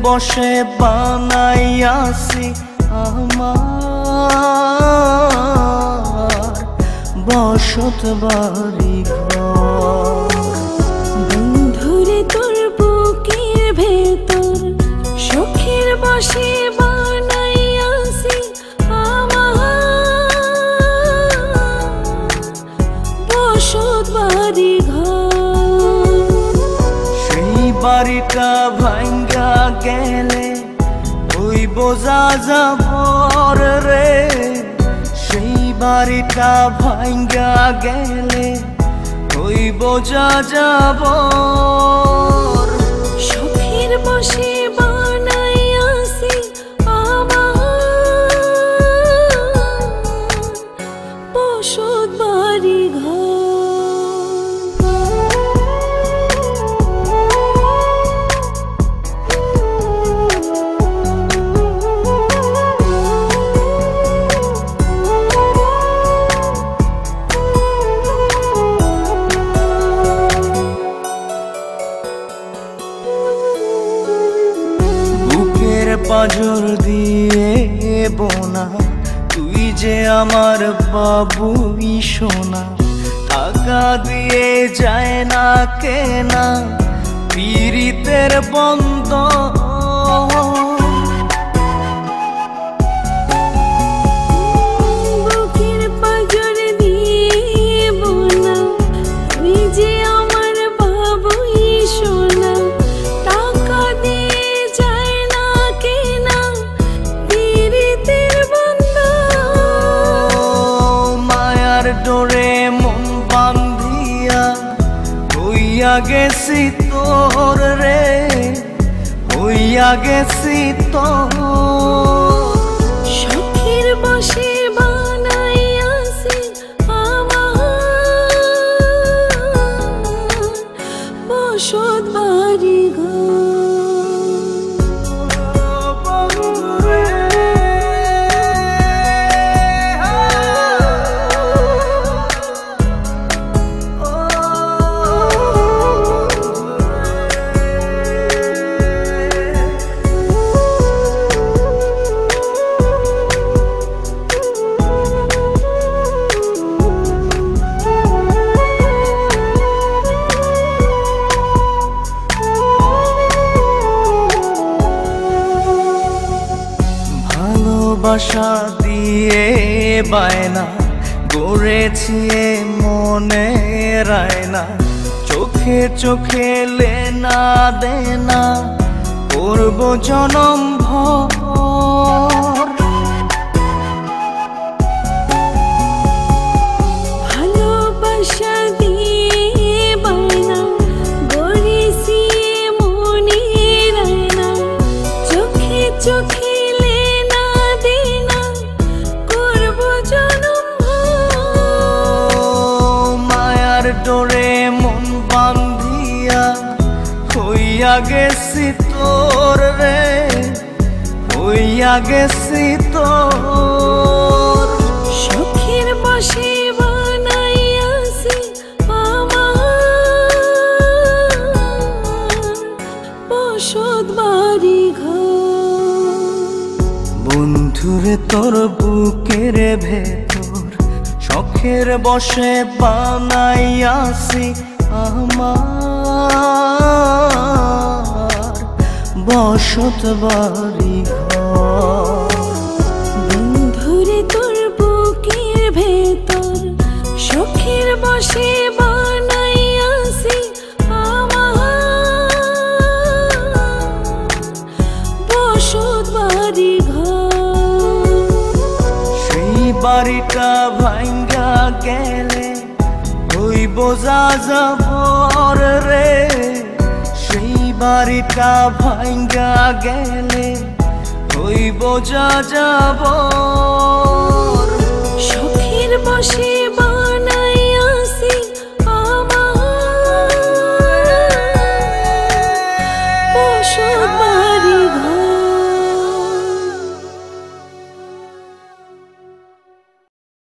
বসে বানাইয়াছি আমার বসত বাড়ি ঘর। বন্ধুরে তোর বুকের ভেতর শখের বসে বানাইয়াছি আমার বসত বাড়ি ঘর। সেই বাড়িটা ভাঙ্গা গেলে ওই বোঝা যাবর রে, সেই বাড়িটা ভাঙ্গা গেলে ওই বোঝা যাবর। শখের বসে বানাইয়াছি আমার বসত বাড়ি ঘর। পাঁজর দিয়ে বোনা তুই যে আমার বাবুই সোনা, টাকা দিয়ে যায় না কেনা পীড়িতের বন্ধ। বুকের পাঁজর দিয়ে বোনা তুই যে আমার বাবুই সোনা, টাকা দিয়ে যায় না কেনা পীড়িতের বন্ধ। মায়ার ডোরে মন বান্ধিয়া হইয়া গেছি তোর রে, হইয়া গেছি তোর। শখের বসে বানাইয়াছি আমার বসত বাড়ি ঘর। ভালোবাসা দিয়ে বায়না গড়েছি মনে রায়না, চোখে চোখে লেনা দেনা করব জনম ভর। ভালোবাসা দিয়ে বায়না গড়েছি মনে রায়না, চোখে চোখে লেনা দেনা করব জনম ভর। মায়ার ডোরে মন বান্ধিয়া হইয়া গেছি তোর রে, হইয়া গেছি তোর। শখের বসে বানাইয়াছি আমার বসত বাড়ি ঘর। বন্ধুরে তোর বুকের ভেতর শখের বসে বানাইয়াছি আমার বসত বাড়ি ঘর। বন্ধুরে তোর বুকের ভেতর শখের বসে বানাইয়াছি আমার বসত বাড়ি ঘর। সেই বাড়িটা ভাঙ্গা গেলে ওই বোঝা যাবর রে, সেই বাড়িটা ভাঙ্গা গেলে ওই বোঝা যাবর।